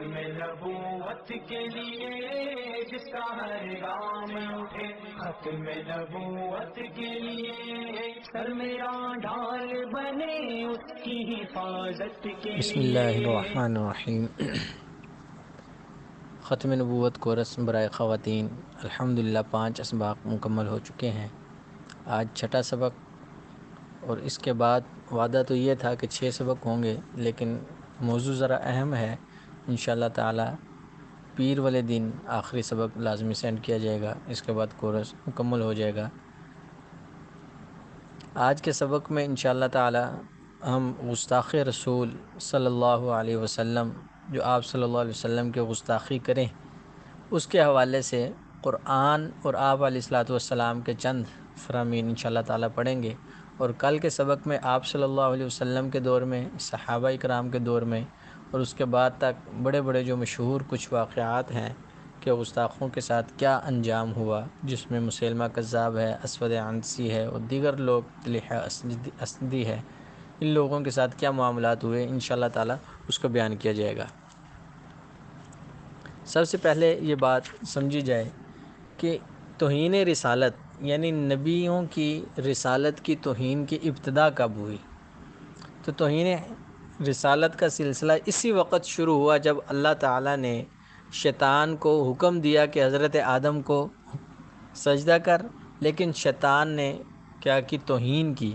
ختم نبوت کے لیے جس کا ہر گام اٹھے، ختم نبوت کے لیے سر میرا ڈھال بنے اس کی حفاظت کے لیے۔ بسم اللہ الرحمن الرحیم۔ ختم نبوت کو رسم برائے خواتین الحمدللہ 5 اسباق مکمل ہو چکے ہیں۔ آج 6واں سبق، اور اس کے بعد وعدہ تو یہ تھا کہ 6 سبق ہوں گے، لیکن موضوع ذرا اہم ہے۔ انشاءاللہ تعالی پیر والے دن آخری سبق لازمی سینڈ کیا جائے گا، اس کے بعد کورس مکمل ہو جائے گا۔ آج کے سبق میں انشاءاللہ تعالی ہم گستاخ رسول صلی اللہ علیہ وسلم، جو آپ صلی اللہ علیہ وسلم کے گستاخی کریں، اس کے حوالے سے قرآن اور آپ علیہ الصلوۃ والسلام کے چند فرامین انشاءاللہ تعالی پڑھیں گے۔ اور کل کے سبق میں آپ صلی اللہ علیہ وسلم کے دور میں، صحابہ کرام کے دور میں، اور اس کے بعد تک بڑے بڑے جو مشہور کچھ واقعات ہیں کہ گستاخوں کے ساتھ کیا انجام ہوا، جس میں مسیلمہ کذاب ہے، اسود عنسی ہے اور دیگر لوگ، طلحہ اسدی ہے، ان لوگوں کے ساتھ کیا معاملات ہوئے، انشاءاللہ تعالی اس کو بیان کیا جائے گا۔ سب سے پہلے یہ بات سمجھی جائے کہ توہین رسالت، یعنی نبیوں کی رسالت کی توہین کی ابتدا کب ہوئی؟ تو توہین رسالت کا سلسلہ اسی وقت شروع ہوا جب اللہ تعالیٰ نے شیطان کو حکم دیا کہ حضرت آدم کو سجدہ کر، لیکن شیطان نے کیا کی؟ توہین کی۔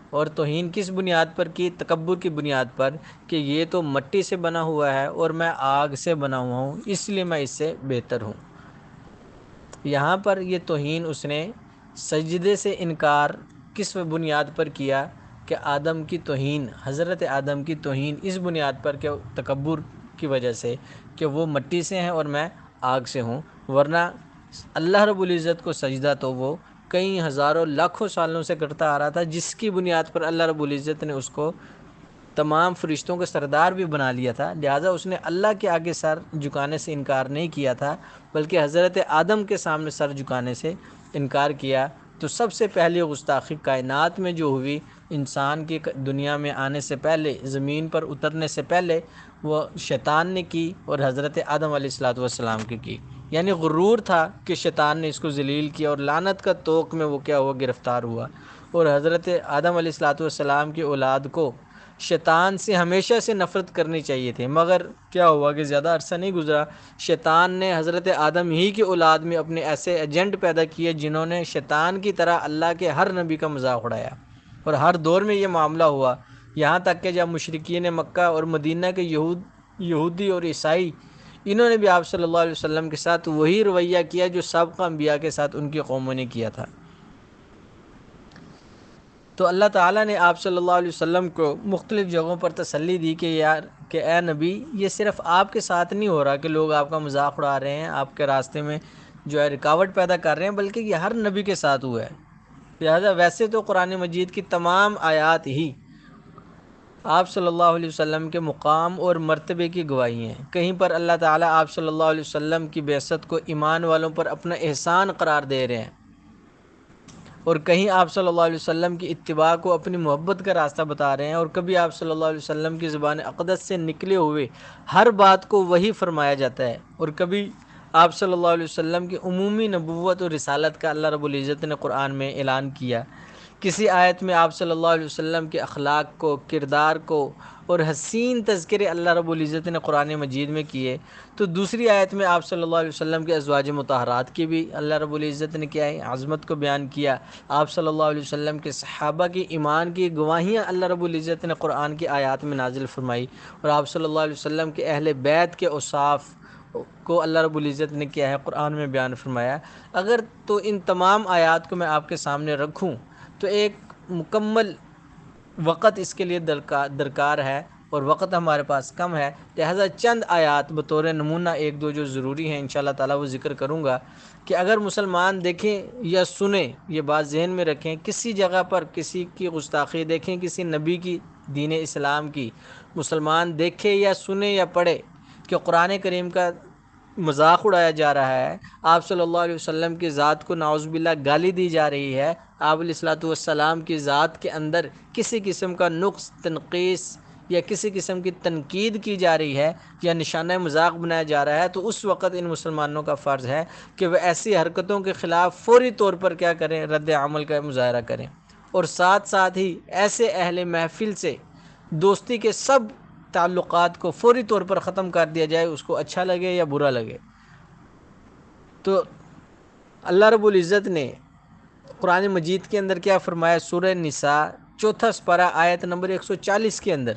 اور توہین کس بنیاد پر کی؟ تکبر کی بنیاد پر، کہ یہ تو مٹی سے بنا ہوا ہے اور میں آگ سے بنا ہوا ہوں، اس لیے میں اس سے بہتر ہوں۔ یہاں پر یہ توہین اس نے سجدے سے انکار کس بنیاد پر کیا؟ کہ آدم کی توہین، حضرت آدم کی توہین اس بنیاد پر کہ تکبر کی وجہ سے کہ وہ مٹی سے ہیں اور میں آگ سے ہوں، ورنہ اللہ رب العزت کو سجدہ تو وہ کئی ہزاروں لاکھوں سالوں سے کرتا آ رہا تھا، جس کی بنیاد پر اللہ رب العزت نے اس کو تمام فرشتوں کا سردار بھی بنا لیا تھا، لہٰذا اس نے اللہ کے آگے سر جھکانے سے انکار نہیں کیا تھا، بلکہ حضرت آدم کے سامنے سر جھکانے سے انکار کیا۔ تو سب سے پہلی گستاخی کائنات میں جو ہوئی، انسان کی دنیا میں آنے سے پہلے، زمین پر اترنے سے پہلے، وہ شیطان نے کی اور حضرت آدم علیہ الصلوۃ والسلام کی۔ یعنی غرور تھا کہ شیطان نے اس کو ذلیل کیا اور لعنت کا طوق میں وہ کیا ہوا؟ گرفتار ہوا۔ اور حضرت آدم علیہ الصلوۃ والسلام کی اولاد کو شیطان سے ہمیشہ سے نفرت کرنی چاہیے تھی، مگر کیا ہوا کہ زیادہ عرصہ نہیں گزرا، شیطان نے حضرت آدم ہی کی اولاد میں اپنے ایسے ایجنٹ پیدا کیے جنہوں نے شیطان کی طرح اللہ کے ہر نبی کا مذاق اڑایا، اور ہر دور میں یہ معاملہ ہوا، یہاں تک کہ جب مشرکین مکہ اور مدینہ کے یہودی اور عیسائی، انہوں نے بھی آپ صلی اللہ علیہ وسلم کے ساتھ وہی رویہ کیا جو سابقہ انبیاء کے ساتھ ان کی قوموں نے کیا تھا۔ تو اللہ تعالیٰ نے آپ صلی اللہ علیہ وسلم کو مختلف جگہوں پر تسلی دی کہ اے نبی، یہ صرف آپ کے ساتھ نہیں ہو رہا کہ لوگ آپ کا مذاق اڑا رہے ہیں، آپ کے راستے میں جو ہے رکاوٹ پیدا کر رہے ہیں، بلکہ یہ ہر نبی کے ساتھ ہوا ہے۔ لہٰذا ویسے تو قرآن مجید کی تمام آیات ہی آپ صلی اللہ علیہ وسلم کے مقام اور مرتبے کی گواہی ہیں۔ کہیں پر اللہ تعالیٰ آپ صلی اللہ علیہ وسلم کی بعثت کو ایمان والوں پر اپنا احسان قرار دے رہے ہیں، اور کہیں آپ صلی اللہ علیہ وسلم کی اتباع کو اپنی محبت کا راستہ بتا رہے ہیں، اور کبھی آپ صلی اللہ علیہ وسلم کی زبان اقدس سے نکلے ہوئے ہر بات کو وہی فرمایا جاتا ہے، اور کبھی آپ صلی اللہ علیہ وسلم کی عمومی نبوت اور رسالت کا اللہ رب العزت نے قرآن میں اعلان کیا۔ کسی آیت میں آپ صلی اللہ علیہ وسلم کے اخلاق کو، کردار کو اور حسین تذکرے اللہ رب العزت نے قرآن مجید میں کیے، تو دوسری آیت میں آپ صلی اللہ علیہ وسلم کے ازواج مطہرات کی بھی اللہ رب العزت نے کیا ہے؟ عظمت کو بیان کیا۔ آپ صلی اللہ علیہ وسلم کے صحابہ کی ایمان کی گواہیاں اللہ رب العزت نے قرآن کی آیات میں نازل فرمائی، اور آپ صلی اللہ علیہ وسلم کے اہل بیت کے اوصاف کو اللہ رب العزت نے کیا ہے؟ قرآن میں بیان فرمایا۔ اگر تو ان تمام آیات کو میں آپ کے سامنے رکھوں تو ایک مکمل وقت اس کے لیے درکار ہے، اور وقت ہمارے پاس کم ہے، لہذا چند آیات بطور نمونہ ایک دو جو ضروری ہیں انشاءاللہ تعالیٰ وہ ذکر کروں گا، کہ اگر مسلمان دیکھیں یا سنیں، یہ بات ذہن میں رکھیں، کسی جگہ پر کسی کی گستاخی دیکھیں، کسی نبی کی، دین اسلام کی، مسلمان دیکھے یا سنے یا پڑھے کہ قرآن کریم کا مذاق اڑایا جا رہا ہے، آپ صلی اللہ علیہ وسلم کی ذات کو نعوذ باللہ گالی دی جا رہی ہے، آپ علیہ الصلوۃ والسلام کی ذات کے اندر کسی قسم کا نقص، تنقیص یا کسی قسم کی تنقید کی جا رہی ہے یا نشانہ مذاق بنایا جا رہا ہے، تو اس وقت ان مسلمانوں کا فرض ہے کہ وہ ایسی حرکتوں کے خلاف فوری طور پر کیا کریں، رد عمل کا مظاہرہ کریں، اور ساتھ ساتھ ہی ایسے اہل محفل سے دوستی کے سب تعلقات کو فوری طور پر ختم کر دیا جائے، اس کو اچھا لگے یا برا لگے۔ تو اللہ رب العزت نے قرآن مجید کے اندر کیا فرمایا؟ سورہ نساء 4 سپارہ آیت نمبر 140 کے اندر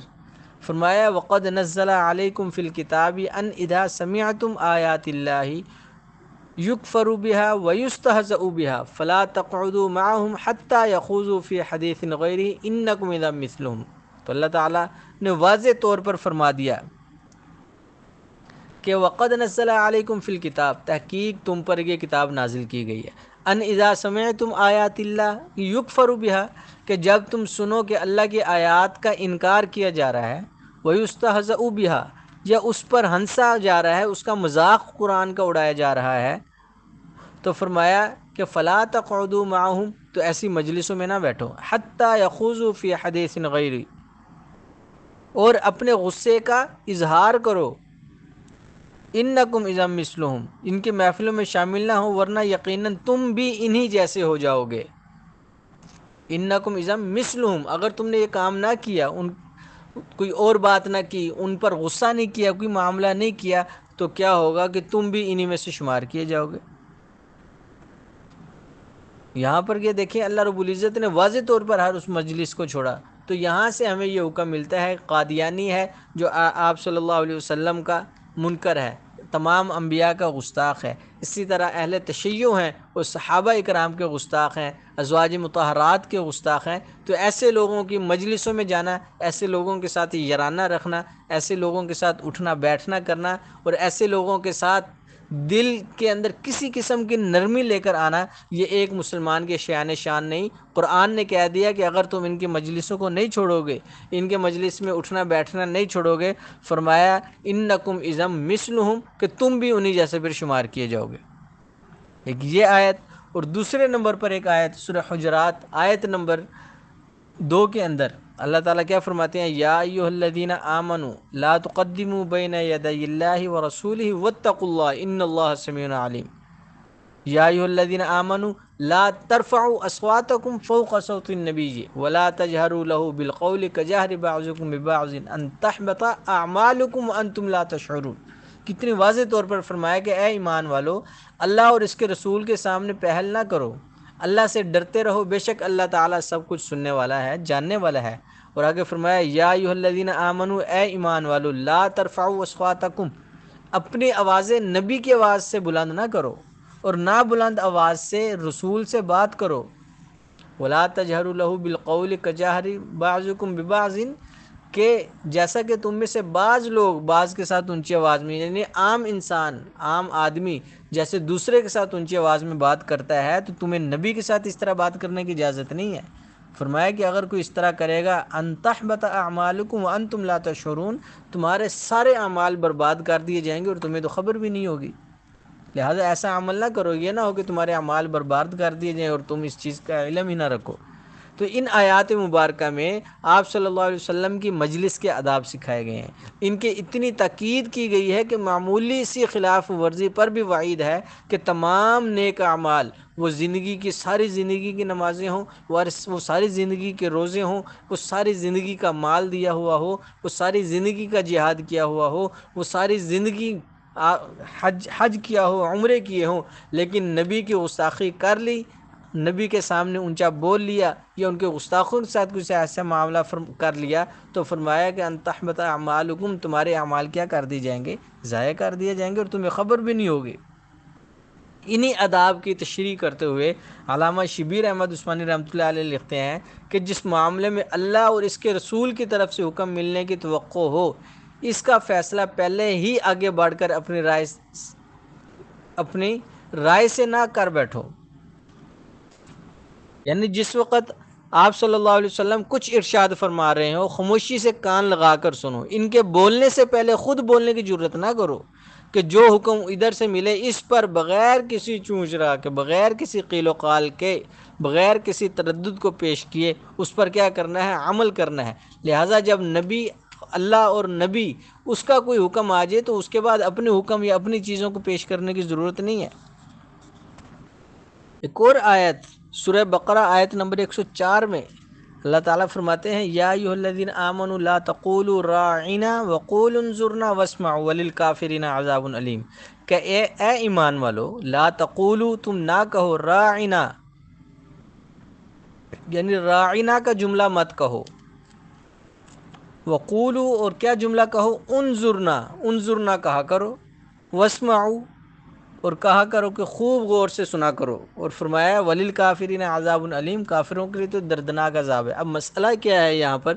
فرمایا وَقَدْ نَزَّلَ عَلَيْكُمْ فِي الْكِتَابِ أَنْ إِذَا سَمِعْتُمْ آيَاتِ اللَّهِ يُكْفَرُ بِهَا وَيُسْتَهْزَأُ بِهَا فَلَا تَقْعُدُوا مَعَهُمْ حَتَّى يَخُوضُوا فِي حَدِيثٍ غَيْرِهِ إِنَّكُمْ إِذًا مِثْلُهُمْ۔ تو اللہ تعالیٰ نے واضح طور پر فرما دیا کہ وَقَدْ نَزَّلَ عَلَيْكُمْ فِي الْكِتَابِ، تحقیق تم پر یہ کتاب نازل کی گئی ہے، ان اذا سمعتم آیات اللہ یکفر بها، کہ جب تم سنو کہ اللہ کی آیات کا انکار کیا جا رہا ہے، وَيُسْتَهْزَأُ بِهَا، یا اس پر ہنسا جا رہا ہے، اس کا مذاق قرآن کا اڑایا جا رہا ہے، تو فرمایا کہ فَلَا تَقْعُدُوا مَعَهُمْ، تو ایسی مجلسوں میں نہ بیٹھو، حَتَّى يَخُوضُوا فِي حَدِيثٍ غَيْرِهِ، اور اپنے غصے کا اظہار کرو، انکم اذا مثلہم، ان کے محفلوں میں شامل نہ ہو ورنہ یقیناً تم بھی انہی جیسے ہو جاؤ گے۔ انکم اذا مثلہم، اگر تم نے یہ کام نہ کیا، کوئی اور بات نہ کی، ان پر غصہ نہیں کیا، کوئی معاملہ نہیں کیا، تو کیا ہوگا کہ تم بھی انہی میں سے شمار کیے جاؤ گے۔ یہاں پر یہ دیکھیں اللہ رب العزت نے واضح طور پر ہر اس مجلس کو چھوڑا۔ تو یہاں سے ہمیں یہ حکم ملتا ہے، قادیانی ہے جو آپ صلی اللہ علیہ وسلم کا منکر ہے، تمام انبیاء کا گستاخ ہے، اسی طرح اہل تشیع ہیں وہ صحابہ اکرام کے گستاخ ہیں، ازواج مطہرات کے گستاخ ہیں۔ تو ایسے لوگوں کی مجلسوں میں جانا، ایسے لوگوں کے ساتھ یارانہ رکھنا، ایسے لوگوں کے ساتھ اٹھنا بیٹھنا کرنا، اور ایسے لوگوں کے ساتھ دل کے اندر کسی قسم کی نرمی لے کر آنا، یہ ایک مسلمان کے شان نہیں۔ قرآن نے کہہ دیا کہ اگر تم ان کی مجلسوں کو نہیں چھوڑو گے، ان کے مجلس میں اٹھنا بیٹھنا نہیں چھوڑو گے، فرمایا انکم اذا مثلہم، کہ تم بھی انہی جیسے پھر شمار کیے جاؤ گے۔ ایک یہ آیت، اور دوسرے نمبر پر ایک آیت سورہ حجرات آیت نمبر 2 کے اندر اللہ تعالیٰ کیا فرماتے ہیں؟ یا ایھا الذین آمنوا لا تقدموا بین یدی اللہ ورسولہ واتقوا اللہ ان اللہ سمیع علیم۔ یا ایھا الذین آمنوا لا ترفعوا اصواتکم فوق صوت النبی ولا تجہروا له بالقول کجہر بعضکم ببعض ان تحبط اعمالکم وانتم لا تشعرون۔ کتنی واضح طور پر فرمایا کہ اے ایمان والو، اللہ اور اس کے رسول کے سامنے پہل نہ کرو، اللہ سے ڈرتے رہو، بے شک اللہ تعالیٰ سب کچھ سننے والا ہے، جاننے والا ہے۔ اور آگے فرمایا یا ایھا الذین آمنوا، اے ایمان والو، لا ترفعوا اصواتکم، اپنی آوازیں نبی کی آواز سے بلند نہ کرو، اور نہ بلند آواز سے رسول سے بات کرو۔ ولا تجہروا لہ بالقول کجہر بعضکم ببعض، کہ جیسا کہ تم میں سے بعض لوگ بعض کے ساتھ اونچی آواز میں، یعنی عام انسان، عام آدمی جیسے دوسرے کے ساتھ اونچی آواز میں بات کرتا ہے، تو تمہیں نبی کے ساتھ اس طرح بات کرنے کی اجازت نہیں ہے۔ فرمایا کہ اگر کوئی اس طرح کرے گا، ان تحبط اعمالکم وانتم لا تشعرون، تمہارے سارے اعمال برباد کر دیے جائیں گے اور تمہیں تو خبر بھی نہیں ہوگی۔ لہذا ایسا عمل نہ کرو، یہ نہ ہو کہ تمہارے اعمال برباد کر دیے جائیں اور تم اس چیز کا علم ہی نہ رکھو۔ تو ان آیات مبارکہ میں آپ صلی اللہ علیہ وسلم کی مجلس کے آداب سکھائے گئے ہیں، ان کی اتنی تاکید کی گئی ہے کہ معمولی سی خلاف ورزی پر بھی وعید ہے کہ تمام نیک اعمال، وہ زندگی کی ساری زندگی کی نمازیں ہوں، وہ ساری زندگی کے روزے ہوں، وہ ساری زندگی کا مال دیا ہوا ہو، وہ ساری زندگی کا جہاد کیا ہوا ہو، وہ ساری زندگی حج کیا ہو، عمرے کیے ہوں، لیکن نبی کی گستاخی کر لی، نبی کے سامنے اونچا بول لیا، یا ان کے گستاخوں کے ساتھ کچھ ایسا معاملہ کر لیا، تو فرمایا کہ ان تحبط اعمالکم، تمہارے اعمال کیا کر دی جائیں گے؟ ضائع کر دیے جائیں گے، اور تمہیں خبر بھی نہیں ہوگی۔ انہی آداب کی تشریح کرتے ہوئے علامہ شبیر احمد عثمانی رحمۃ اللہ علیہ لکھتے ہیں کہ جس معاملے میں اللہ اور اس کے رسول کی طرف سے حکم ملنے کی توقع ہو، اس کا فیصلہ پہلے ہی آگے بڑھ کر اپنی رائے سے نہ کر بیٹھو۔ یعنی جس وقت آپ صلی اللہ علیہ وسلم کچھ ارشاد فرما رہے ہو، خاموشی سے کان لگا کر سنو، ان کے بولنے سے پہلے خود بولنے کی جرت نہ کرو، کہ جو حکم ادھر سے ملے اس پر بغیر کسی چونچ رہا کے، بغیر کسی قیل و قال کے، بغیر کسی تردد کو پیش کیے اس پر کیا کرنا ہے؟ عمل کرنا ہے۔ لہٰذا جب نبی اللہ اور نبی اس کا کوئی حکم آ جائے تو اس کے بعد اپنے حکم یا اپنی چیزوں کو پیش کرنے کی ضرورت نہیں ہے۔ ایک اور آیت سورہ بقرہ آیت نمبر 104 میں اللہ تعالیٰ فرماتے ہیں یا ایھا الذین آمنوا لا تقولوا راعنا وقولوا انظرنا واسمعوا وللکافرین عذاب علیم، کہ اے ایمان والو لا تقولوا تم نہ کہو راعنا، یعنی راعنا کا جملہ مت کہو، وقولوا اور کیا جملہ کہو، انظرنا، انظرنا کہا کرو، واسمعوا اور کہا کرو کہ خوب غور سے سنا کرو، اور فرمایا وللکافرین عذاب علیم، کافروں کے لیے تو دردناک عذاب ہے۔ اب مسئلہ کیا ہے یہاں پر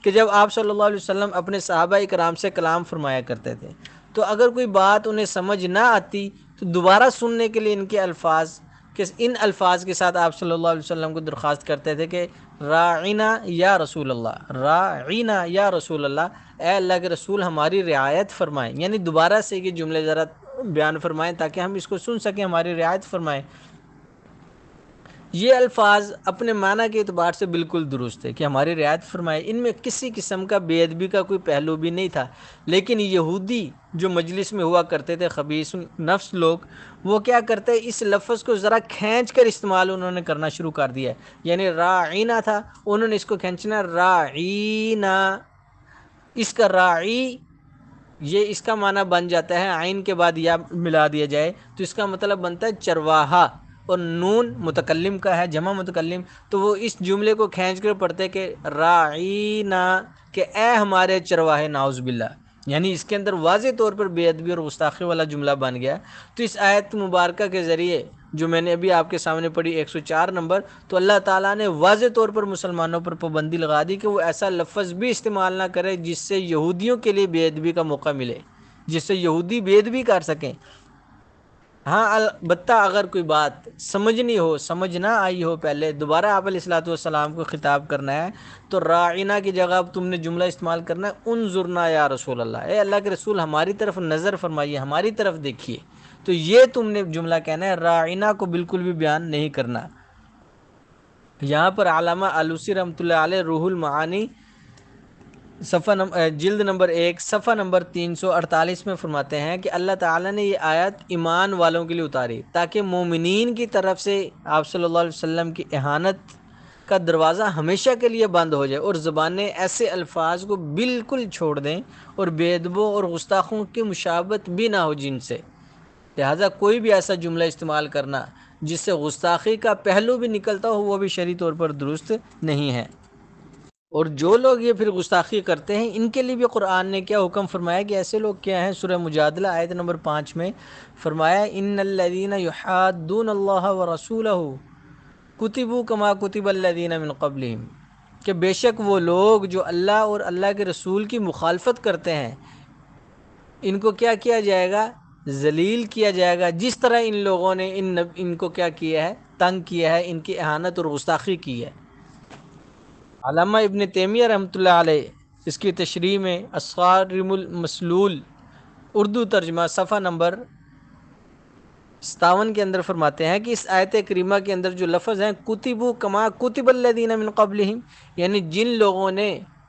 کہ جب آپ صلی اللہ علیہ وسلم اپنے صحابہ اکرام سے کلام فرمایا کرتے تھے تو اگر کوئی بات انہیں سمجھ نہ آتی تو دوبارہ سننے کے لیے ان الفاظ کے ساتھ آپ صلی اللہ علیہ وسلم کو درخواست کرتے تھے کہ راعنا یا رسول اللہ، راعنا یا رسول اللہ، اے اللہ کے رسول ہماری رعایت فرمائیں، یعنی دوبارہ سے یہ جملے ذرا بیان فرمائیں تاکہ ہم اس کو سن سکیں، ہماری رعایت فرمائیں۔ یہ الفاظ اپنے معنی کے اعتبار سے بالکل درست ہے کہ ہماری رعایت فرمائے، ان میں کسی قسم کا بے ادبی کا کوئی پہلو بھی نہیں تھا، لیکن یہودی جو مجلس میں ہوا کرتے تھے خبیث نفس لوگ، وہ کیا کرتے اس لفظ کو ذرا کھینچ کر استعمال انہوں نے کرنا شروع کر دیا ہے، یعنی راعینا تھا انہوں نے اس کو کھینچنا راعینا، اس کا راعی یہ اس کا معنی بن جاتا ہے، عین کے بعد یا ملا دیا جائے تو اس کا مطلب بنتا ہے چرواہا، اور نون متکلم کا ہے جمع متکلم، تو وہ اس جملے کو کھینچ کر پڑھتے کہ راعینا، کہ اے ہمارے چرواہے، نعوذ باللہ، یعنی اس کے اندر واضح طور پر بے ادبی اور گستاخی والا جملہ بن گیا۔ تو اس آیت مبارکہ کے ذریعے جو میں نے ابھی آپ کے سامنے پڑھی 104 نمبر، تو اللہ تعالیٰ نے واضح طور پر مسلمانوں پر پابندی لگا دی کہ وہ ایسا لفظ بھی استعمال نہ کرے جس سے یہودیوں کے لیے بے ادبی کا موقع ملے، جس سے یہودی بے ادبی کر سکیں۔ ہاں البتہ اگر کوئی بات سمجھنی ہو، سمجھ نہ آئی ہو، پہلے دوبارہ آپ علیہ الصلوۃ والسلام کو خطاب کرنا ہے تو راعینا کی جگہ اب تم نے جملہ استعمال کرنا ہے انظرنا یا رسول اللہ، اے اللہ کے رسول ہماری طرف نظر فرمائیے، ہماری طرف دیکھیے، تو یہ تم نے جملہ کہنا ہے، راعینا کو بالکل بھی بیان نہیں کرنا۔ یہاں پر علامہ آلوسی رحمۃ اللہ علیہ روح المعانی جلد نمبر 1 صفحہ نمبر 348 میں فرماتے ہیں کہ اللہ تعالیٰ نے یہ آیت ایمان والوں کے لیے اتاری تاکہ مومنین کی طرف سے آپ صلی اللہ علیہ وسلم کی اہانت کا دروازہ ہمیشہ کے لیے بند ہو جائے، اور زبانیں ایسے الفاظ کو بالکل چھوڑ دیں اور بے ادبوں اور گستاخوں کی مشابہت بھی نہ ہو جن سے، لہٰذا کوئی بھی ایسا جملہ استعمال کرنا جس سے گستاخی کا پہلو بھی نکلتا ہو وہ بھی شرعی طور پر درست نہیں ہے۔ اور جو لوگ یہ پھر گستاخی کرتے ہیں ان کے لیے بھی قرآن نے کیا حکم فرمایا کہ ایسے لوگ کیا ہیں، سورہ مجادلہ آیت نمبر 5 میں فرمایا ان الذین یحادون اللہ ورسولہ کتبوا کما کتب الذین من قبلہم، کہ بے شک وہ لوگ جو اللہ اور اللہ کے رسول کی مخالفت کرتے ہیں ان کو کیا کیا جائے گا، ذلیل کیا جائے گا، جس طرح ان لوگوں نے ان کو کیا کیا ہے، تنگ کیا ہے، ان کی اہانت اور گستاخی کی ہے۔ علامہ ابن تیمیہ رحمۃ اللہ علیہ اس کی تشریح میں الصارم المسلول اردو ترجمہ صفحہ نمبر 57 کے اندر فرماتے ہیں کہ اس آیت کریمہ کے اندر جو لفظ ہیں کتبوا کما کتب الذین من قبلہم، یعنی جن لوگوں نے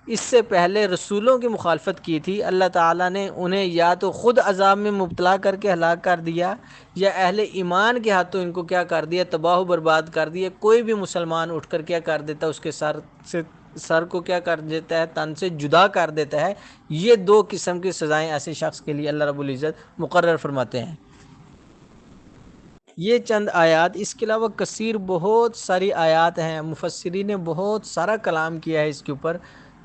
اس سے پہلے رسولوں کی مخالفت کی تھی اللہ تعالیٰ نے انہیں یا تو خود عذاب میں مبتلا کر کے ہلاک کر دیا یا اہل ایمان کے ہاتھوں ان کو کیا کر دیا، تباہ و برباد کر دیا۔ کوئی بھی مسلمان اٹھ کر کیا کر دیتا، اس کے سر کو کیا کر دیتا ہے، تن سے جدا کر دیتا ہے۔ یہ دو قسم کی سزائیں ایسے شخص کے لیے اللہ رب العزت مقرر فرماتے ہیں۔ یہ چند آیات، اس کے علاوہ کثیر بہت ساری آیات ہیں، مفسرین نے بہت سارا کلام کیا ہے اس کے اوپر،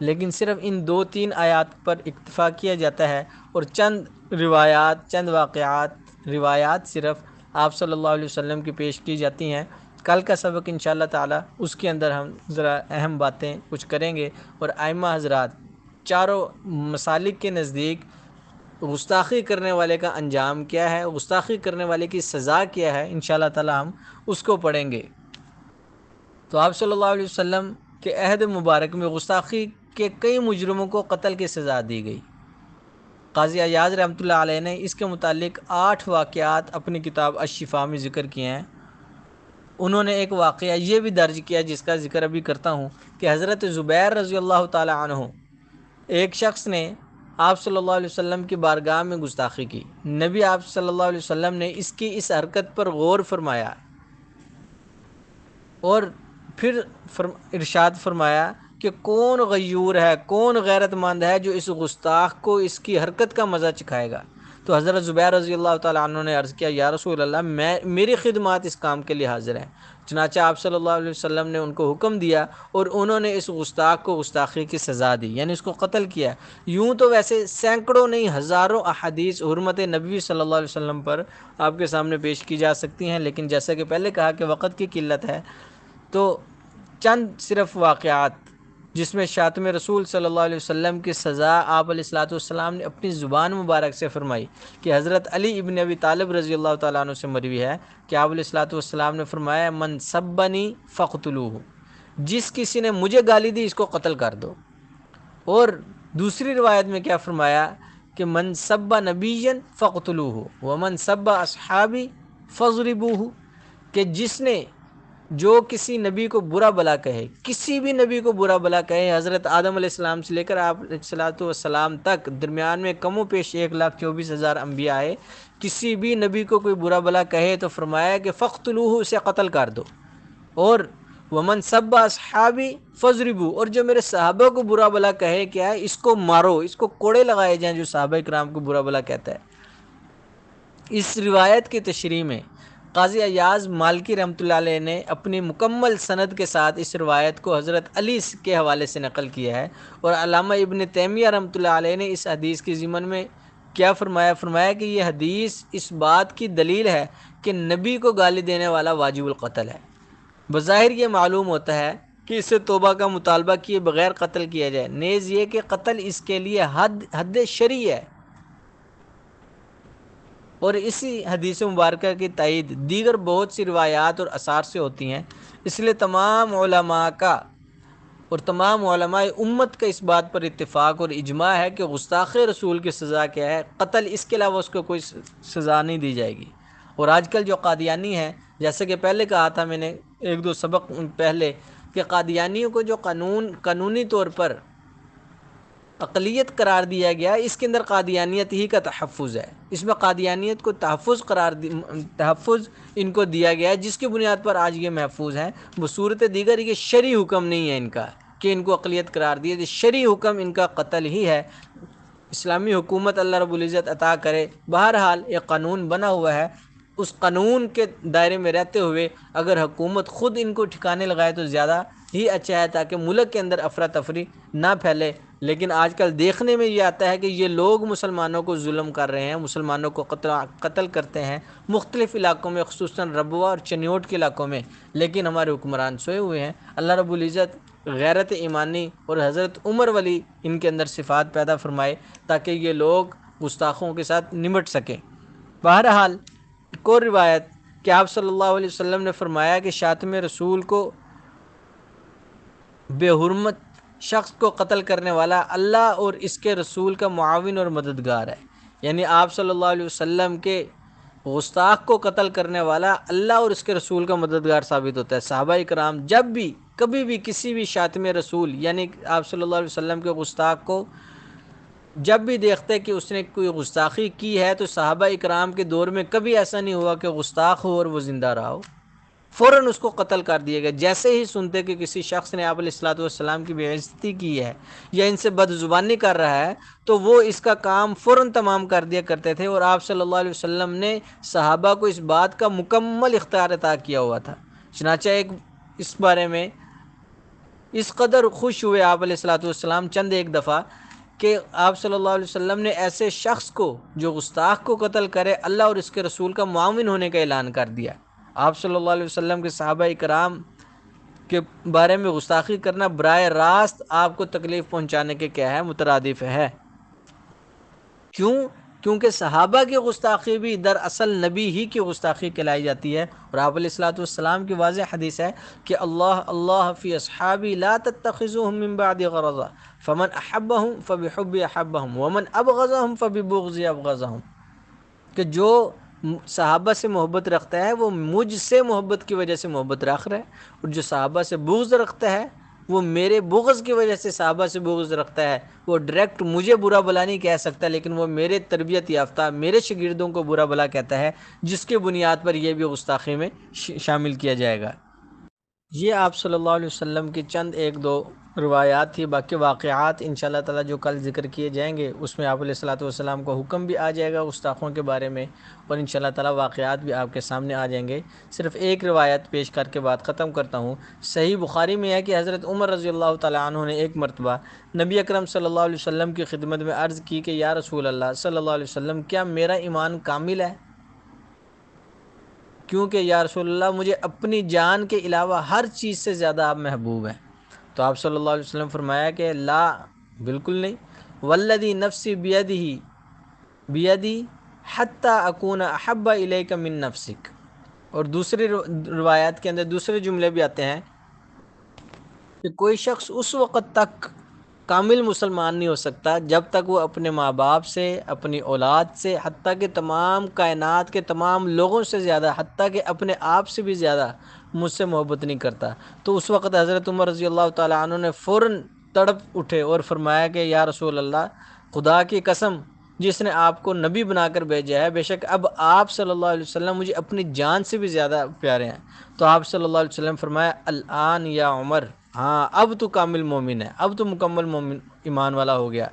لیکن صرف ان 2-3 آیات پر اکتفا کیا جاتا ہے، اور چند روایات، چند واقعات، روایات صرف آپ صلی اللہ علیہ وسلم کی پیش کی جاتی ہیں۔ کل کا سبق انشاءاللہ تعالی اس کے اندر ہم ذرا اہم باتیں کچھ کریں گے، اور ائمہ حضرات چاروں مسالک کے نزدیک گستاخی کرنے والے کا انجام کیا ہے، گستاخی کرنے والے کی سزا کیا ہے، انشاءاللہ تعالی ہم اس کو پڑھیں گے۔ تو آپ صلی اللہ علیہ وسلم کے عہد مبارک میں گستاخی کے کئی مجرموں کو قتل کی سزا دی گئی۔ قاضی ایاز رحمۃ اللہ علیہ نے اس کے متعلق 8 واقعات اپنی کتاب الشفاء میں ذکر کیے ہیں۔ انہوں نے ایک واقعہ یہ بھی درج کیا جس کا ذکر ابھی کرتا ہوں کہ حضرت زبیر رضی اللہ تعالی عنہ ایک شخص نے آپ صلی اللہ علیہ وسلم کی بارگاہ میں گستاخی کی. نبی آپ صلی اللہ علیہ وسلم نے اس کی اس حرکت پر غور فرمایا اور پھر ارشاد فرمایا کہ کون غیور ہے، کون غیرت مند ہے جو اس گستاخ کو اس کی حرکت کا مزہ چکھائے گا. تو حضرت زبیر رضی اللہ تعالیٰ عنہ نے عرض کیا یا رسول اللہ میری خدمات اس کام کے لیے حاضر ہیں. چنانچہ آپ صلی اللہ علیہ وسلم نے ان کو حکم دیا اور انہوں نے اس گستاخ کو گستاخی کی سزا دی، یعنی اس کو قتل کیا. یوں تو ویسے سینکڑوں نہیں ہزاروں احادیث حرمت نبی صلی اللہ علیہ وسلم پر آپ کے سامنے پیش کی جا سکتی ہیں، لیکن جیسا کہ پہلے کہا کہ وقت کی قلت ہے تو چند صرف واقعات جس میں شاتم رسول صلی اللہ علیہ وسلم کی سزا آپ علیہ الصلوۃ والسلام نے اپنی زبان مبارک سے فرمائی کہ حضرت علی ابن ابی طالب رضی اللہ تعالیٰ عنہ سے مروی ہے کہ آپ علیہ الصلوۃ والسلام نے فرمایا من سبنی فقتلوہ، جس کسی نے مجھے گالی دی اس کو قتل کر دو. اور دوسری روایت میں کیا فرمایا کہ من سب نبیا فقتلوہ ومن سب اصحابی فضربوہ، کہ جس نے جو کسی نبی کو برا بلا کہے، کسی بھی نبی کو برا بلا کہے، حضرت آدم علیہ السلام سے لے کر آپ علیہ الصلوۃ والسلام تک درمیان میں کم و بیش 1,24,000 انبیاء آئے، کسی بھی نبی کو کوئی برا بلا کہے تو فرمایا کہ فقتلوہ، اسے قتل کر دو. اور ومن سب اصحابی فضربو، اور جو میرے صحابہ کو برا بلا کہے کیا ہے اس کو مارو، اس کو کوڑے لگائے جائیں جو صحابہ کرام کو برا بلا کہتا ہے. اس روایت کی تشریح میں قاضی ایاز مالکی رحمۃ اللہ علیہ نے اپنی مکمل سند کے ساتھ اس روایت کو حضرت علی کے حوالے سے نقل کیا ہے، اور علامہ ابن تیمیہ رحمۃ اللہ علیہ نے اس حدیث کی ضمن میں کیا فرمایا کہ یہ حدیث اس بات کی دلیل ہے کہ نبی کو گالی دینے والا واجب القتل ہے. بظاہر یہ معلوم ہوتا ہے کہ اس سے توبہ کا مطالبہ کیے بغیر قتل کیا جائے، نیز یہ کہ قتل اس کے لیے حد شرعی ہے. اور اسی حدیث مبارکہ کی تائید دیگر بہت سی روایات اور آثار سے ہوتی ہیں. اس لیے تمام علماء کا اور تمام علماء امت کا اس بات پر اتفاق اور اجماع ہے کہ گستاخ رسول کی سزا کیا ہے؟ قتل، اس کے علاوہ اس کو کوئی سزا نہیں دی جائے گی. اور آج کل جو قادیانی ہیں، جیسے کہ پہلے کہا تھا میں نے 1-2 سبق پہلے کہ قادیانیوں کو جو قانونی طور پر اقلیت قرار دیا گیا، اس کے اندر قادیانیت ہی کا تحفظ ہے. اس میں قادیانیت کو تحفظ ان کو دیا گیا ہے، جس کی بنیاد پر آج یہ محفوظ ہیں. بصورت دیگر یہ شرعی حکم نہیں ہے ان کا کہ ان کو اقلیت قرار دیا جائے، شرعی حکم ان کا قتل ہی ہے. اسلامی حکومت اللہ رب العزت عطا کرے. بہرحال ایک قانون بنا ہوا ہے، اس قانون کے دائرے میں رہتے ہوئے اگر حکومت خود ان کو ٹھکانے لگائے تو زیادہ ہی اچھا ہے، تاکہ ملک کے اندر افراتفری نہ پھیلے. لیکن آج کل دیکھنے میں یہ آتا ہے کہ یہ لوگ مسلمانوں کو ظلم کر رہے ہیں، مسلمانوں کو قتل کرتے ہیں مختلف علاقوں میں، خصوصاً ربوہ اور چنیوٹ کے علاقوں میں، لیکن ہمارے حکمران سوئے ہوئے ہیں. اللہ رب العزت غیرت ایمانی اور حضرت عمر ولی ان کے اندر صفات پیدا فرمائے تاکہ یہ لوگ گستاخوں کے ساتھ نمٹ سکیں. بہرحال ایک اور روایت کہ آپ صلی اللہ علیہ وسلم نے فرمایا کہ شاتم رسول کو بے حرمت شخص کو قتل کرنے والا اللہ اور اس کے رسول کا معاون اور مددگار ہے. یعنی آپ صلی اللہ علیہ وسلم کے گستاخ کو قتل کرنے والا اللہ اور اس کے رسول کا مددگار ثابت ہوتا ہے. صحابہ کرام جب بھی کبھی بھی کسی بھی شاتم رسول یعنی آپ صلی اللہ علیہ وسلم کے گستاخ کو جب بھی دیکھتے کہ اس نے کوئی گستاخی کی ہے تو صحابہ اکرام کے دور میں کبھی ایسا نہیں ہوا کہ گستاخ ہو اور وہ زندہ رہا ہو، فوراً اس کو قتل کر دیا گیا. جیسے ہی سنتے کہ کسی شخص نے آپ علیہ الصلوۃ والسلام کی بے عزتی کی ہے یا ان سے بد زبانی کر رہا ہے تو وہ اس کا کام فوراً تمام کر دیا کرتے تھے. اور آپ صلی اللہ علیہ وسلم نے صحابہ کو اس بات کا مکمل اختیار عطا کیا ہوا تھا. چنانچہ اس بارے میں اس قدر خوش ہوئے آپ علیہ الصلوۃ والسلام چند ایک دفعہ کہ آپ صلی اللہ علیہ وسلم نے ایسے شخص کو جو گستاخ کو قتل کرے اللہ اور اس کے رسول کا معاون ہونے کا اعلان کر دیا. آپ صلی اللہ علیہ وسلم کے صحابہ کرام کے بارے میں گستاخی کرنا براہ راست آپ کو تکلیف پہنچانے کے کیا ہے؟ مترادف ہے. کیونکہ صحابہ کی گستاخی بھی دراصل نبی ہی کی گستاخی کہلائی جاتی ہے. اور آپ علیہ الصلوۃ والسلام کی واضح حدیث ہے کہ اللہ فی اصحابی لا تتخذوهم من بعد غرضا فمن احبهم فبحبی احبهم ومن ابغضهم فببغضی ابغضهم، کہ جو صحابہ سے محبت رکھتا ہے وہ مجھ سے محبت کی وجہ سے محبت رکھ رہا ہے، اور جو صحابہ سے بغض رکھتا ہے وہ میرے بغض کی وجہ سے صحابہ سے بغض رکھتا ہے، وہ ڈائریکٹ مجھے برا بلا نہیں کہہ سکتا، لیکن وہ میرے تربیت یافتہ میرے شاگردوں کو برا بلا کہتا ہے، جس کے بنیاد پر یہ بھی گستاخی میں شامل کیا جائے گا۔ یہ آپ صلی اللہ علیہ وسلم کی چند ایک دو روایات تھی، باقی واقعات انشاءاللہ تعالیٰ جو کل ذکر کیے جائیں گے اس میں آپ علیہ الصلوۃ والسلام کا حکم بھی آ جائے گا گستاخوں کے بارے میں، اور انشاءاللہ تعالیٰ واقعات بھی آپ کے سامنے آ جائیں گے۔ صرف ایک روایت پیش کر کے بات ختم کرتا ہوں۔ صحیح بخاری میں ہے کہ حضرت عمر رضی اللہ تعالیٰ عنہ نے ایک مرتبہ نبی اکرم صلی اللہ علیہ وسلم کی خدمت میں عرض کی کہ یا رسول اللہ صلی اللہ علیہ وسلم، کیا میرا ایمان کامل ہے؟ کیونکہ یا رسول اللہ مجھے اپنی جان کے علاوہ ہر چیز سے زیادہ آپ محبوب ہیں۔ تو آپ صلی اللہ علیہ وسلم فرمایا کہ لا، بالکل نہیں، والذی نفسی بیدی حتی اکون احب الیک من نفسک۔ اور دوسری روایات کے اندر دوسرے جملے بھی آتے ہیں کہ کوئی شخص اس وقت تک کامل مسلمان نہیں ہو سکتا جب تک وہ اپنے ماں باپ سے، اپنی اولاد سے، حتیٰ کہ تمام کائنات کے تمام لوگوں سے زیادہ، حتیٰ کہ اپنے آپ سے بھی زیادہ مجھ سے محبت نہیں کرتا۔ تو اس وقت حضرت عمر رضی اللہ تعالیٰ عنہ نے فوراً تڑپ اٹھے اور فرمایا کہ یا رسول اللہ، خدا کی قسم جس نے آپ کو نبی بنا کر بھیجا ہے، بے شک اب آپ صلی اللہ علیہ وسلم مجھے اپنی جان سے بھی زیادہ پیارے ہیں۔ تو آپ صلی اللہ علیہ وسلم فرمایا الآن یا عمر، ہاں اب تو کامل مومن ہے، اب تو مکمل مومن ایمان والا ہو گیا۔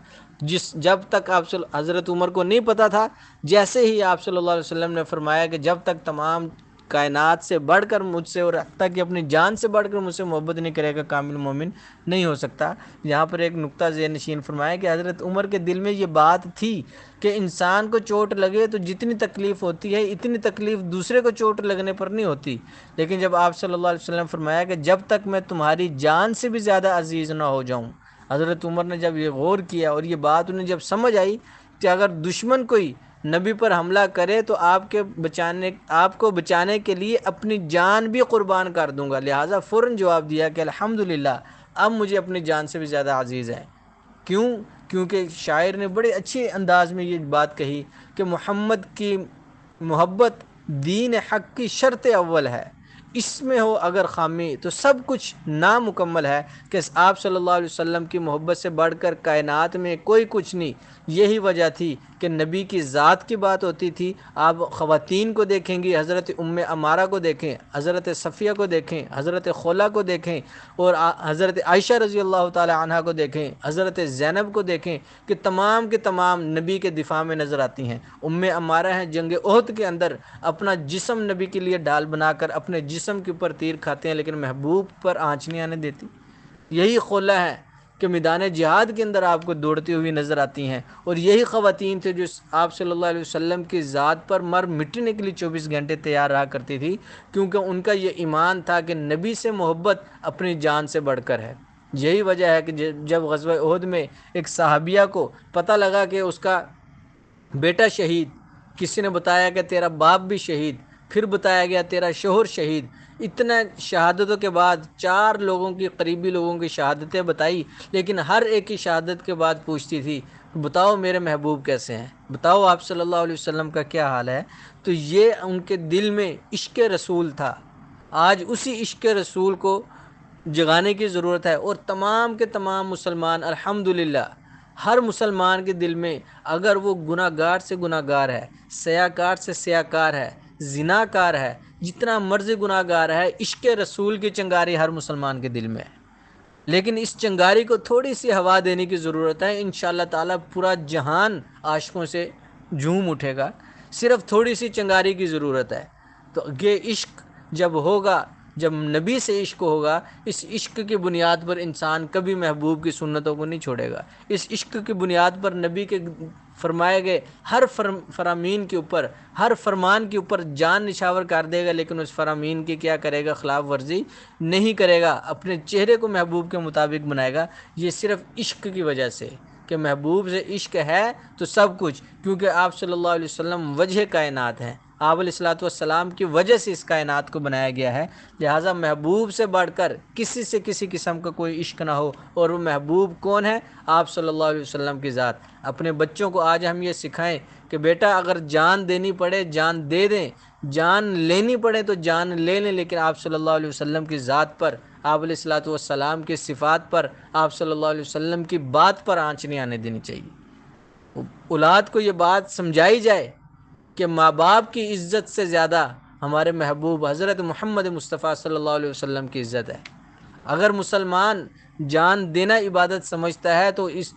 جب تک آپ حضرت عمر کو نہیں پتہ تھا، جیسے ہی آپ صلی اللہ علیہ وسلم نے فرمایا کہ جب تک تمام کائنات سے بڑھ کر مجھ سے اور حتیٰ کہ اپنی جان سے بڑھ کر مجھ سے محبت نہیں کرے گا، کامل مومن نہیں ہو سکتا۔ یہاں پر ایک نقطہ ذہن نشین فرمایا کہ حضرت عمر کے دل میں یہ بات تھی کہ انسان کو چوٹ لگے تو جتنی تکلیف ہوتی ہے اتنی تکلیف دوسرے کو چوٹ لگنے پر نہیں ہوتی، لیکن جب آپ صلی اللہ علیہ وسلم فرمایا کہ جب تک میں تمہاری جان سے بھی زیادہ عزیز نہ ہو جاؤں، حضرت عمر نے جب یہ غور کیا اور یہ بات انہیں جب سمجھ آئی کہ اگر دشمن کوئی نبی پر حملہ کرے تو آپ کو بچانے کے لیے اپنی جان بھی قربان کر دوں گا، لہٰذا فوراً جواب دیا کہ الحمدللہ اب مجھے اپنی جان سے بھی زیادہ عزیز ہے۔ کیوں؟ کیونکہ شاعر نے بڑے اچھے انداز میں یہ بات کہی کہ محمد کی محبت دین حق کی شرط اول ہے، اس میں ہو اگر خامی تو سب کچھ نامکمل ہے، کہ آپ صلی اللہ علیہ وسلم کی محبت سے بڑھ کر کائنات میں کوئی کچھ نہیں۔ یہی وجہ تھی کہ نبی کی ذات کی بات ہوتی تھی، آپ خواتین کو دیکھیں گی، حضرت ام عمارہ کو دیکھیں، حضرت صفیہ کو دیکھیں، حضرت خولہ کو دیکھیں، اور حضرت عائشہ رضی اللہ تعالی عنہ کو دیکھیں، حضرت زینب کو دیکھیں، کہ تمام کے تمام نبی کے دفاع میں نظر آتی ہیں۔ ام عمارہ ہیں، جنگ احد کے اندر اپنا جسم نبی کے لیے ڈال بنا کر اپنے جسم کے اوپر تیر کھاتے ہیں، لیکن محبوب پر آنچ نہیں آنے دیتی۔ یہی خولہ ہے کہ میدان جہاد کے اندر آپ کو دوڑتی ہوئی نظر آتی ہیں، اور یہی خواتین تھے جو آپ صلی اللہ علیہ وسلم کی ذات پر مر مٹنے کے لیے 24 گھنٹے تیار رہا کرتی تھی، کیونکہ ان کا یہ ایمان تھا کہ نبی سے محبت اپنی جان سے بڑھ کر ہے۔ یہی وجہ ہے کہ جب غزوہ احد میں ایک صحابیہ کو پتہ لگا کہ اس کا بیٹا شہید، کسی نے بتایا کہ تیرا باپ بھی شہید، پھر بتایا گیا تیرا شوہر شہید، اتنا شہادتوں کے بعد 4 لوگوں کی، قریبی لوگوں کی شہادتیں بتائی، لیکن ہر ایک کی شہادت کے بعد پوچھتی تھی بتاؤ میرے محبوب کیسے ہیں، بتاؤ آپ صلی اللہ علیہ وسلم کا کیا حال ہے۔ تو یہ ان کے دل میں عشق رسول تھا۔ آج اسی عشق رسول کو جگانے کی ضرورت ہے، اور تمام کے تمام مسلمان الحمدللہ، ہر مسلمان کے دل میں اگر وہ گناہ گار سے گناہ گار ہے، سیاہ کار سے سیاہ کار ہے، زنا کار ہے، جتنا مرضی گناہ گار ہے، عشق رسول کی چنگاری ہر مسلمان کے دل میں ہے، لیکن اس چنگاری کو تھوڑی سی ہوا دینے کی ضرورت ہے۔ انشاءاللہ تعالیٰ پورا جہان عاشقوں سے جھوم اٹھے گا، صرف تھوڑی سی چنگاری کی ضرورت ہے۔ تو یہ عشق جب ہوگا، جب نبی سے عشق ہوگا، اس عشق کی بنیاد پر انسان کبھی محبوب کی سنتوں کو نہیں چھوڑے گا، اس عشق کی بنیاد پر نبی کے فرمائے گئے ہر فرامین کے اوپر، ہر فرمان کے اوپر جان نچھاور کر دے گا، لیکن اس فرامین کی کیا کرے گا؟ خلاف ورزی نہیں کرے گا، اپنے چہرے کو محبوب کے مطابق بنائے گا۔ یہ صرف عشق کی وجہ سے، کہ محبوب سے عشق ہے تو سب کچھ، کیونکہ آپ صلی اللہ علیہ وسلم وجہ کائنات ہیں، آپ علیہ الصلوۃ والسلام کی وجہ سے اس کائنات کو بنایا گیا ہے، لہٰذا محبوب سے بڑھ کر کسی سے کسی قسم کا کوئی عشق نہ ہو۔ اور وہ محبوب کون ہے؟ آپ صلی اللہ علیہ وسلم کی ذات۔ اپنے بچوں کو آج ہم یہ سکھائیں کہ بیٹا اگر جان دینی پڑے جان دے دیں، جان لینی پڑے تو جان لے لیں، لیکن آپ صلی اللہ علیہ وسلم کی ذات پر، آپ علیہ الصلاۃ والسلام کی صفات پر، آپ صلی اللہ علیہ وسلم کی بات پر آنچ نہیں آنے دینی چاہیے۔ اولاد کو یہ بات سمجھائی جائے کہ ماں باپ کی عزت سے زیادہ ہمارے محبوب حضرت محمد مصطفیٰ صلی اللہ علیہ وسلم کی عزت ہے۔ اگر مسلمان جان دینا عبادت سمجھتا ہے تو اس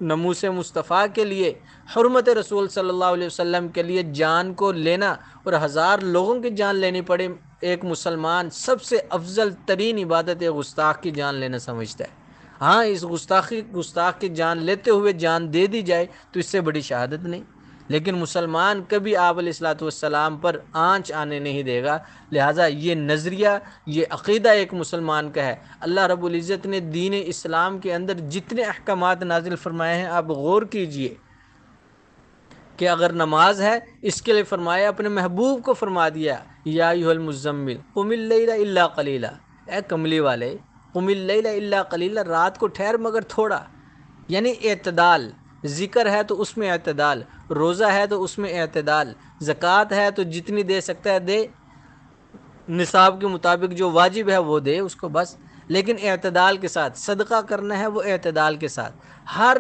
ناموس مصطفیٰ کے لیے، حرمت رسول صلی اللہ علیہ وسلم کے لیے جان کو لینا اور 1000 لوگوں کی جان لینی پڑے، ایک مسلمان سب سے افضل ترین عبادت گستاخ کی جان لینا سمجھتا ہے۔ ہاں، اس گستاخ کی جان لیتے ہوئے جان دے دی جائے تو اس سے بڑی شہادت نہیں، لیکن مسلمان کبھی آپ علیہ الصلاۃ والسلام پر آنچ آنے نہیں دے گا۔ لہٰذا یہ نظریہ، یہ عقیدہ ایک مسلمان کا ہے۔ اللہ رب العزت نے دین اسلام کے اندر جتنے احکامات نازل فرمائے ہیں، آپ غور کیجئے کہ اگر نماز ہے، اس کے لیے فرمایا، اپنے محبوب کو فرما دیا، یا ایھا المزمل قم اللیل الا قلیلا، اے کملی والے، قم اللیل الا قلیلا، رات کو ٹھہر مگر تھوڑا، یعنی اعتدال۔ ذکر ہے تو اس میں اعتدال، روزہ ہے تو اس میں اعتدال، زکوٰۃ ہے تو جتنی دے سکتا ہے دے، نصاب کے مطابق جو واجب ہے وہ دے اس کو، بس، لیکن اعتدال کے ساتھ۔ صدقہ کرنا ہے وہ اعتدال کے ساتھ۔ ہر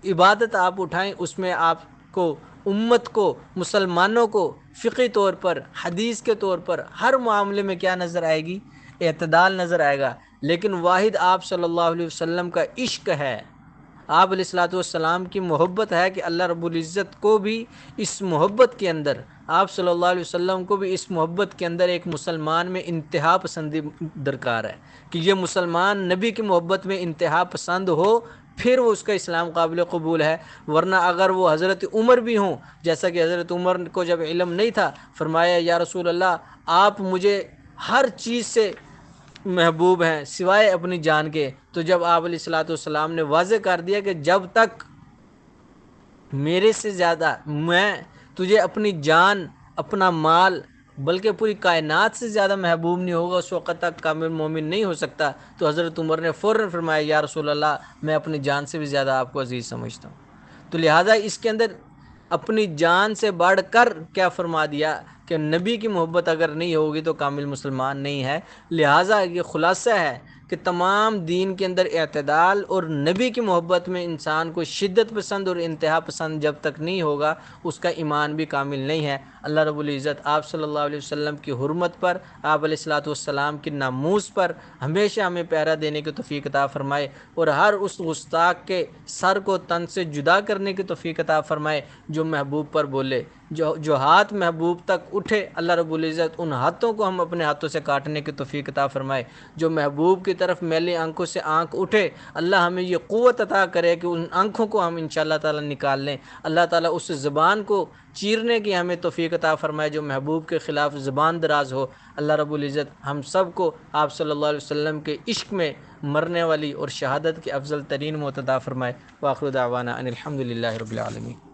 عبادت آپ اٹھائیں، اس میں آپ کو، امت کو، مسلمانوں کو فقہی طور پر، حدیث کے طور پر، ہر معاملے میں کیا نظر آئے گی؟ اعتدال نظر آئے گا۔ لیکن واحد آپ صلی اللہ علیہ وسلم کا عشق ہے، آپ علیہ الصلاۃ والسلام کی محبت ہے کہ اللہ رب العزت کو بھی اس محبت کے اندر، آپ صلی اللہ علیہ وسلم کو بھی اس محبت کے اندر ایک مسلمان میں انتہا پسندی درکار ہے کہ یہ مسلمان نبی کی محبت میں انتہا پسند ہو، پھر وہ اس کا اسلام قابل قبول ہے۔ ورنہ اگر وہ حضرت عمر بھی ہوں، جیسا کہ حضرت عمر کو جب علم نہیں تھا، فرمایا یا رسول اللہ آپ مجھے ہر چیز سے محبوب ہیں سوائے اپنی جان کے، تو جب آپ علیہ الصلاۃ والسلام نے واضح کر دیا کہ جب تک میرے سے زیادہ میں تجھے اپنی جان، اپنا مال، بلکہ پوری کائنات سے زیادہ محبوب نہیں ہوگا، اس وقت تک کامل مومن نہیں ہو سکتا، تو حضرت عمر نے فوراً فرمایا یا رسول اللہ میں اپنی جان سے بھی زیادہ آپ کو عزیز سمجھتا ہوں۔ تو لہٰذا اس کے اندر اپنی جان سے بڑھ کر کیا فرما دیا کہ نبی کی محبت اگر نہیں ہوگی تو کامل مسلمان نہیں ہے۔ لہٰذا یہ خلاصہ ہے کہ تمام دین کے اندر اعتدال، اور نبی کی محبت میں انسان کو شدت پسند اور انتہا پسند جب تک نہیں ہوگا، اس کا ایمان بھی کامل نہیں ہے۔ اللہ رب العزت آپ صلی اللہ علیہ وسلم کی حرمت پر، آپ علیہ الصلاۃ والسلام کی ناموس پر ہمیشہ ہمیں پہرا دینے کی توفیق عطا فرمائے، اور ہر اس گستاخ کے سر کو تن سے جدا کرنے کی توفیق عطا فرمائے جو محبوب پر بولے، جو ہاتھ محبوب تک اٹھے، اللہ رب العزت ان ہاتھوں کو ہم اپنے ہاتھوں سے کاٹنے کی توفیق عطا فرمائے۔ جو محبوب کی طرف میلی آنکھوں سے آنکھ اٹھے، اللہ ہمیں یہ قوت عطا کرے کہ ان آنکھوں کو ہم انشاءاللہ تعالی نکال لیں۔ اللہ تعالیٰ اس زبان کو چیرنے کی ہمیں توفیق عطا فرمائے جو محبوب کے خلاف زبان دراز ہو۔ اللہ رب العزت ہم سب کو آپ صلی اللہ علیہ وسلم کے عشق میں مرنے والی اور شہادت کے افضل ترین موت عطا فرمائے۔ وآخر دعوانا ان الحمد للہ رب العالمین۔